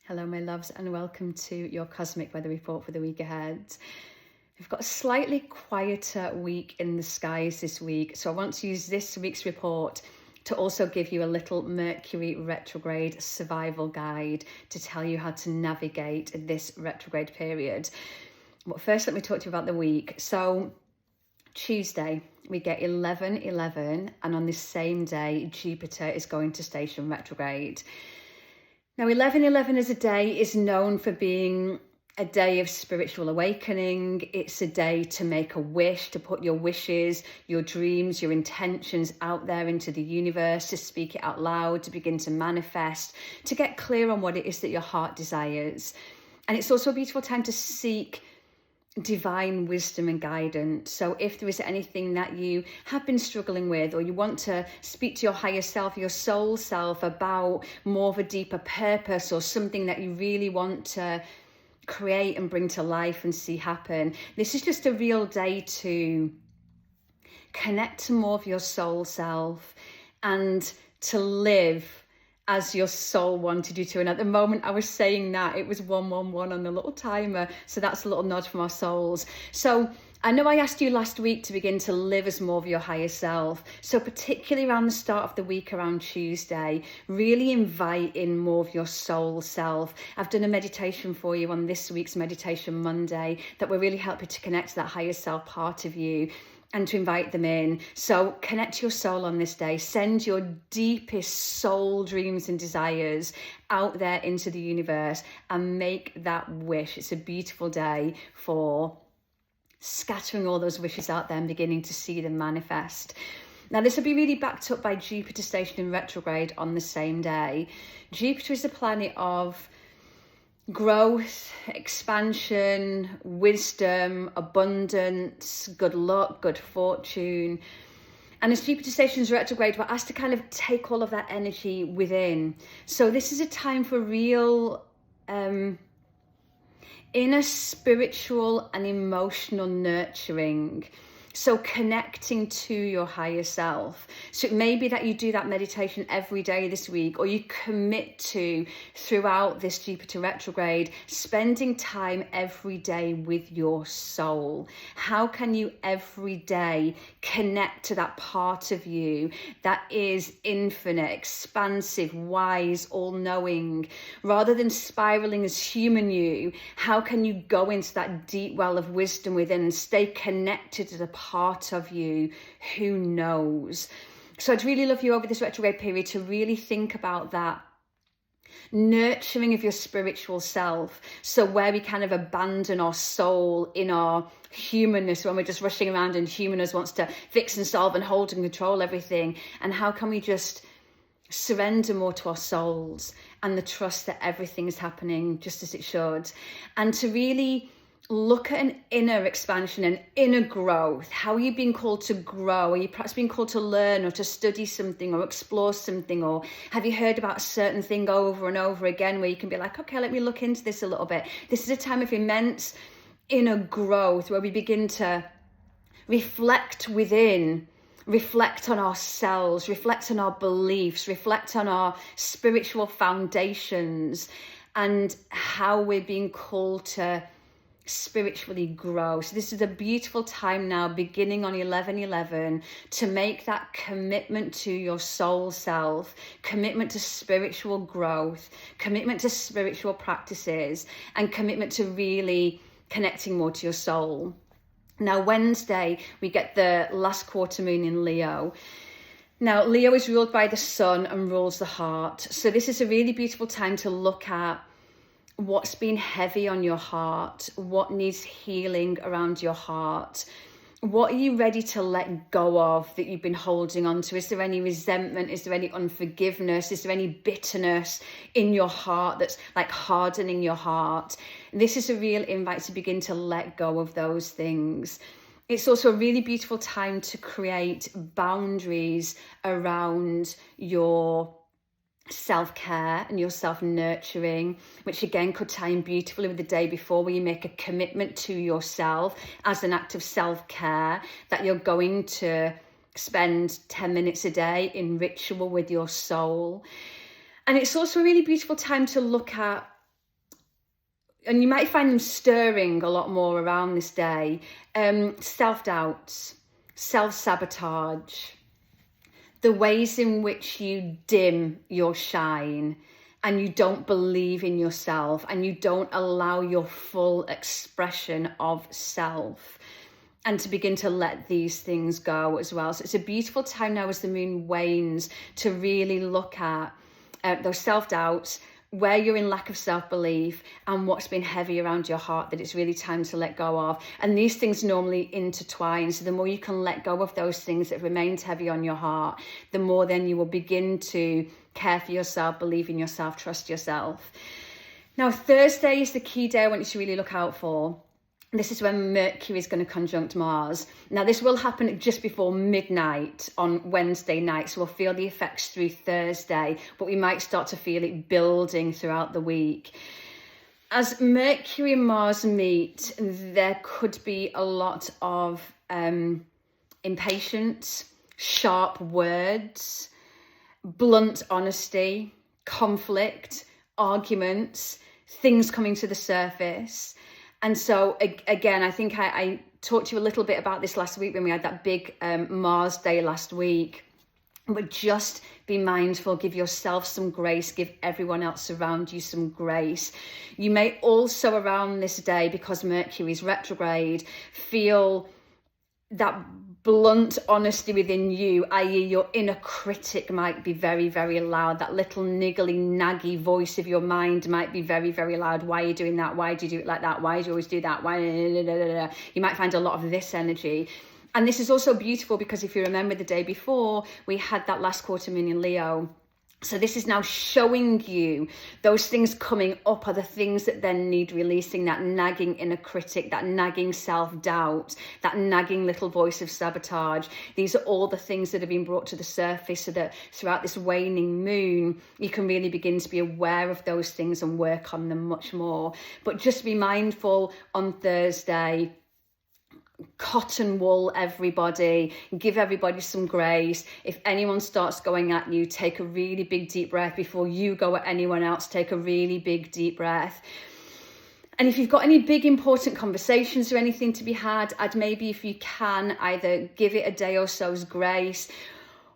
Hello, my loves, and welcome to your Cosmic Weather Report for the week ahead. We've got a slightly quieter week in the skies this week, so I want to use this week's report to also give you a little Mercury retrograde survival guide to tell you how to navigate this retrograde period. But first, let me talk to you about the week. So Tuesday, we get 11/11, and on this same day, Jupiter is going to station retrograde. Now, 11/11 as a day is known for being a day of spiritual awakening. It's a day to make a wish, to put your wishes, your dreams, your intentions out there into the universe, to speak it out loud, to begin to manifest, to get clear on what it is that your heart desires. And it's also a beautiful time to seek divine wisdom and guidance. So if there is anything that you have been struggling with, or you want to speak to your higher self, your soul self, about more of a deeper purpose, or something that you really want to create and bring to life and see happen, this is just a real day to connect to more of your soul self and to live as your soul wanted you to. And at the moment I was saying that, it was 111 on the little timer. So that's a little nod from our souls. So I know I asked you last week to begin to live as more of your higher self. So particularly around the start of the week, around Tuesday, really invite in more of your soul self. I've done a meditation for you on this week's Meditation Monday that will really help you to connect to that higher self part of you and to invite them in. So connect to your soul on this day. Send your deepest soul dreams and desires out there into the universe and make that wish. It's a beautiful day for scattering all those wishes out there and beginning to see them manifest. Now, this will be really backed up by Jupiter stationing retrograde on the same day. Jupiter is the planet of growth, expansion, wisdom, abundance, good luck, good fortune. And as Jupiter stations retrograde, we're asked to kind of take all of that energy within. So this is a time for real inner spiritual and emotional nurturing. So connecting to your higher self. So it may be that you do that meditation every day this week, or you commit to, throughout this Jupiter retrograde, spending time every day with your soul. How can you every day connect to that part of you that is infinite, expansive, wise, all-knowing? Rather than spiraling as human you, how can you go into that deep well of wisdom within and stay connected to the part of you who knows? So I'd really love you over this retrograde period to really think about that nurturing of your spiritual self. So where we kind of abandon our soul in our humanness, when we're just rushing around and humanness wants to fix and solve and hold and control everything, and how can we just surrender more to our souls and the trust that everything is happening just as it should, and to really look at an inner expansion and inner growth. How are you being called to grow? Are you perhaps being called to learn or to study something or explore something? Or have you heard about a certain thing over and over again where you can be like, okay, let me look into this a little bit. This is a time of immense inner growth where we begin to reflect within, reflect on ourselves, reflect on our beliefs, reflect on our spiritual foundations and how we're being called to spiritually grow. So this is a beautiful time now, beginning on 11/11, to make that commitment to your soul self, commitment to spiritual growth, commitment to spiritual practices, and commitment to really connecting more to your soul. Now, Wednesday, we get the last quarter moon in Leo. Now, Leo is ruled by the sun and rules the heart. So this is a really beautiful time to look at what's been heavy on your heart, what needs healing around your heart. What are you ready to let go of that you've been holding on to? Is there any resentment? Is there any unforgiveness? Is there any bitterness in your heart that's like hardening your heart? This is a real invite to begin to let go of those things. It's also a really beautiful time to create boundaries around your self-care and your self-nurturing, which again could tie in beautifully with the day before, where you make a commitment to yourself as an act of self-care, that you're going to spend 10 minutes a day in ritual with your soul. And it's also a really beautiful time to look at and you might find them stirring a lot more around this day. Self-doubts, self-sabotage, the ways in which you dim your shine and you don't believe in yourself and you don't allow your full expression of self, and to begin to let these things go as well. So it's a beautiful time now as the moon wanes to really look at those self-doubts, where you're in lack of self-belief, and what's been heavy around your heart that it's really time to let go of. And these things normally intertwine. So the more you can let go of those things that remained heavy on your heart, the more then you will begin to care for yourself, believe in yourself, trust yourself. Now, Thursday is the key day I want you to really look out for. This is when Mercury is going to conjunct Mars. Now, this will happen just before midnight on Wednesday night, so we'll feel the effects through Thursday, but we might start to feel it building throughout the week. As Mercury and Mars meet, there could be a lot of impatience, sharp words, blunt honesty, conflict, arguments, things coming to the surface. And so, again, I think I talked to you a little bit about this last week when we had that big Mars day last week. But just be mindful, give yourself some grace, give everyone else around you some grace. You may also around this day, because Mercury is retrograde, feel that blunt honesty within you, i.e. your inner critic might be very, very loud. That little niggly, naggy voice of your mind might be very, very loud. Why are you doing that? Why do you do it like that? Why do you always do that? Why? You might find a lot of this energy. And this is also beautiful because if you remember the day before, we had that last quarter moon in Leo. So this is now showing you those things coming up are the things that then need releasing, that nagging inner critic, that nagging self-doubt, that nagging little voice of sabotage. These are all the things that have been brought to the surface so that throughout this waning moon, you can really begin to be aware of those things and work on them much more. But just be mindful on Thursday. Cotton wool everybody, give everybody some grace. If anyone starts going at you, take a really big deep breath. Before you go at anyone else, take a really big deep breath. And if you've got any big important conversations or anything to be had, I'd maybe, if you can, either give it a day or so's grace,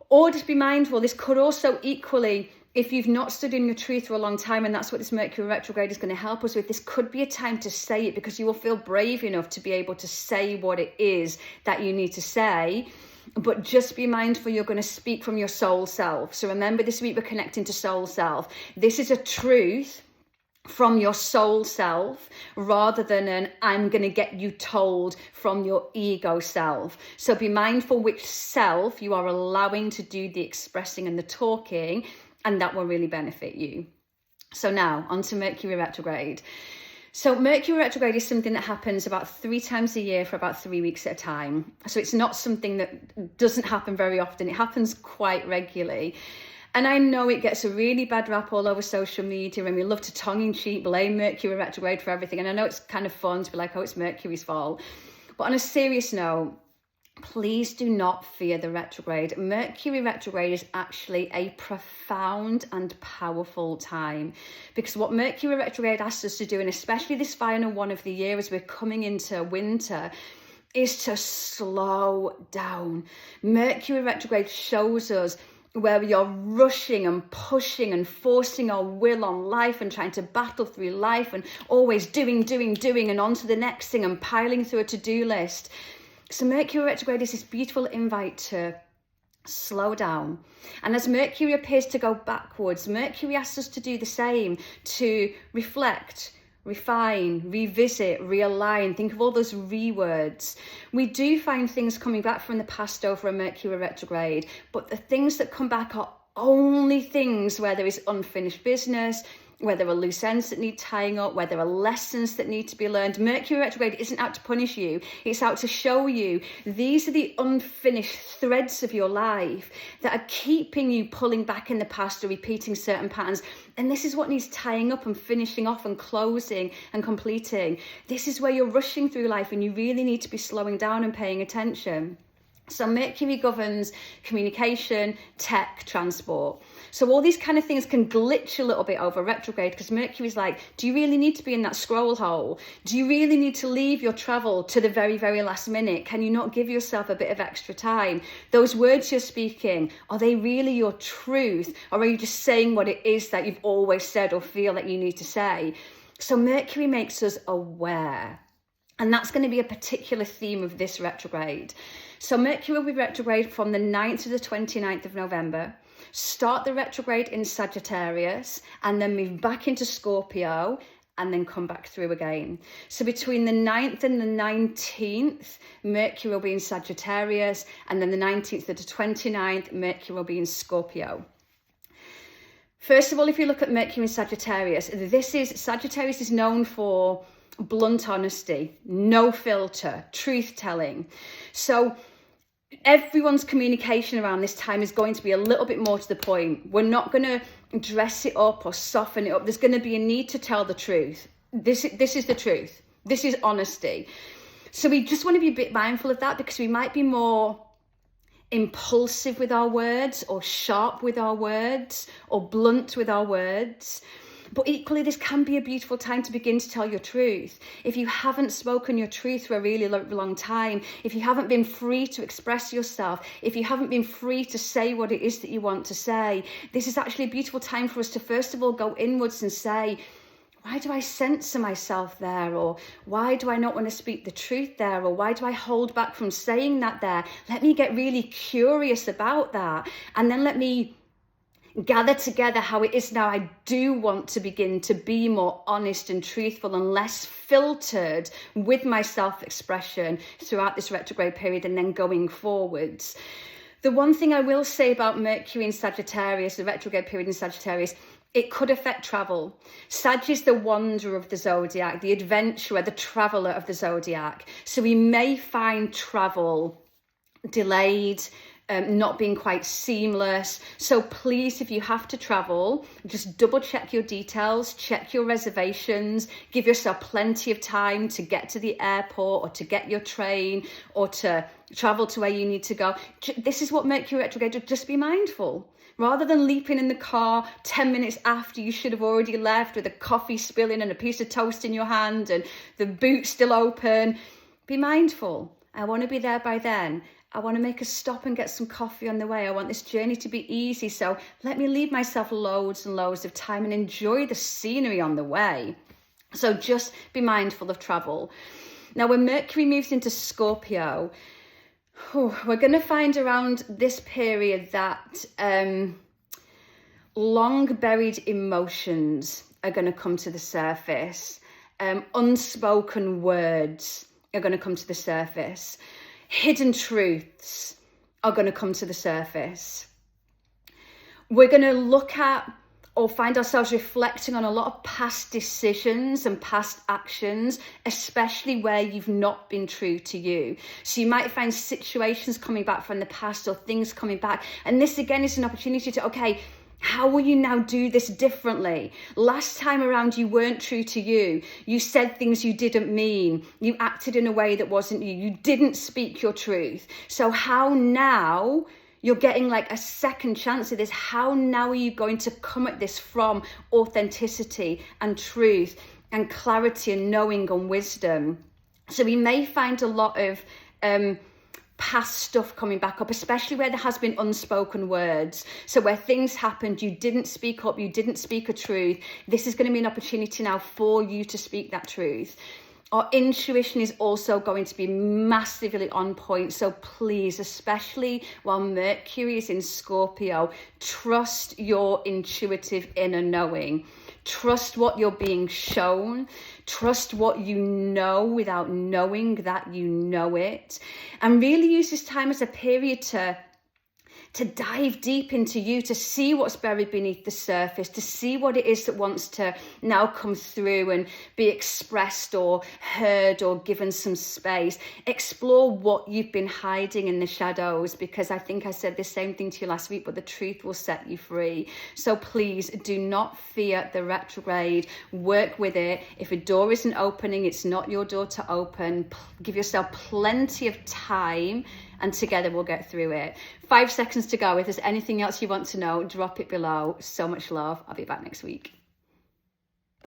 or just be mindful. This could also equally, if you've not stood in your truth for a long time, and that's what this Mercury retrograde is going to help us with, this could be a time to say it, because you will feel brave enough to be able to say what it is that you need to say. But just be mindful, you're going to speak from your soul self. So remember, this week we're connecting to soul self. This is a truth from your soul self rather than an I'm going to get you told from your ego self. So be mindful which self you are allowing to do the expressing and the talking, and that will really benefit you. So now on to Mercury retrograde. So Mercury retrograde is something that happens about 3 times a year for about 3 weeks at a time. So it's not something that doesn't happen very often. It happens quite regularly. And I know it gets a really bad rap all over social media, and we love to tongue-in-cheek blame Mercury retrograde for everything. And I know it's kind of fun to be like, oh, it's Mercury's fault. But on a serious note, please do not fear the retrograde. Mercury retrograde is actually a profound and powerful time, because what Mercury retrograde asks us to do, and especially this final one of the year as we're coming into winter, is to slow down. Mercury retrograde shows us where we are rushing and pushing and forcing our will on life and trying to battle through life and always doing and on to the next thing and piling through a to-do list. So Mercury retrograde is this beautiful invite to slow down. And as Mercury appears to go backwards, Mercury asks us to do the same, to reflect, refine, revisit, realign. Think of all those words. We do find things coming back from the past over a Mercury retrograde, but the things that come back are only things where there is unfinished business, where there are loose ends that need tying up, where there are lessons that need to be learned. Mercury retrograde isn't out to punish you. It's out to show you these are the unfinished threads of your life that are keeping you pulling back in the past or repeating certain patterns. And this is what needs tying up and finishing off and closing and completing. This is where you're rushing through life and you really need to be slowing down and paying attention. So Mercury governs communication, tech, transport. So all these kind of things can glitch a little bit over retrograde, because Mercury's like, do you really need to be in that scroll hole? Do you really need to leave your travel to the very, very last minute? Can you not give yourself a bit of extra time? Those words you're speaking, are they really your truth? Or are you just saying what it is that you've always said or feel that you need to say? So Mercury makes us aware. And that's going to be a particular theme of this retrograde. So Mercury will be retrograde from the 9th to the 29th of November. Start the retrograde in Sagittarius and then move back into Scorpio and then come back through again. So between the 9th and the 19th, Mercury will be in Sagittarius, and then the 19th to the 29th, Mercury will be in Scorpio. First of all, if you look at Mercury in Sagittarius, Sagittarius is known for blunt honesty, no filter, truth telling. So everyone's communication around this time is going to be a little bit more to the point. We're not going to dress it up or soften it up. There's going to be a need to tell the truth. This is the truth. This is honesty. So we just want to be a bit mindful of that, because we might be more impulsive with our words, or sharp with our words, or blunt with our words. But equally, this can be a beautiful time to begin to tell your truth. If you haven't spoken your truth for a really long time, if you haven't been free to express yourself, if you haven't been free to say what it is that you want to say, this is actually a beautiful time for us to first of all go inwards and say, why do I censor myself there? Or why do I not want to speak the truth there? Or why do I hold back from saying that there? Let me get really curious about that. And then let me gather together how it is now I do want to begin to be more honest and truthful and less filtered with my self-expression throughout this retrograde period and then going forwards. The one thing I will say about Mercury in Sagittarius, the retrograde period in Sagittarius, it could affect travel. Sag is the wanderer of the zodiac, the adventurer, the traveller of the zodiac. So we may find travel delayed, not being quite seamless. So please, if you have to travel, just double check your details, check your reservations, give yourself plenty of time to get to the airport or to get your train or to travel to where you need to go. This is what Mercury retrograde, just be mindful. Rather than leaping in the car 10 minutes after you should have already left with a coffee spilling and a piece of toast in your hand and the boot still open, be mindful. I want to be there by then. I want to make a stop and get some coffee on the way. I want this journey to be easy. So let me leave myself loads and loads of time and enjoy the scenery on the way. So just be mindful of travel. Now, when Mercury moves into Scorpio, we're going to find around this period that long buried emotions are going to come to the surface. Unspoken words are going to come to the surface. Hidden truths are going to come to the surface. We're going to look at or find ourselves reflecting on a lot of past decisions and past actions, especially where you've not been true to you. So you might find situations coming back from the past or things coming back. And this again is an opportunity to, okay, how will you now do this differently? Last time around, you weren't true to you. You said things you didn't mean. You acted in a way that wasn't you. You didn't speak your truth. So how now, you're getting like a second chance at this. How now are you going to come at this from authenticity and truth and clarity and knowing and wisdom? So we may find a lot of past stuff coming back up, especially where there has been unspoken words. So where things happened, you didn't speak up, you didn't speak a truth. This is going to be an opportunity now for you to speak that truth. Our intuition is also going to be massively on point. So please, especially while Mercury is in Scorpio, trust your intuitive inner knowing. Trust what you're being shown. Trust what you know without knowing that you know it. And really use this time as a period to dive deep into you, to see what's buried beneath the surface, to see what it is that wants to now come through and be expressed or heard or given some space. Explore what you've been hiding in the shadows, because I think I said the same thing to you last week, but the truth will set you free. So please do not fear the retrograde. Work with it. If a door isn't opening, it's not your door to open. Give yourself plenty of time and together we'll get through it. 5 seconds to go. If there's anything else you want to know, drop it below. So much love. I'll be back next week.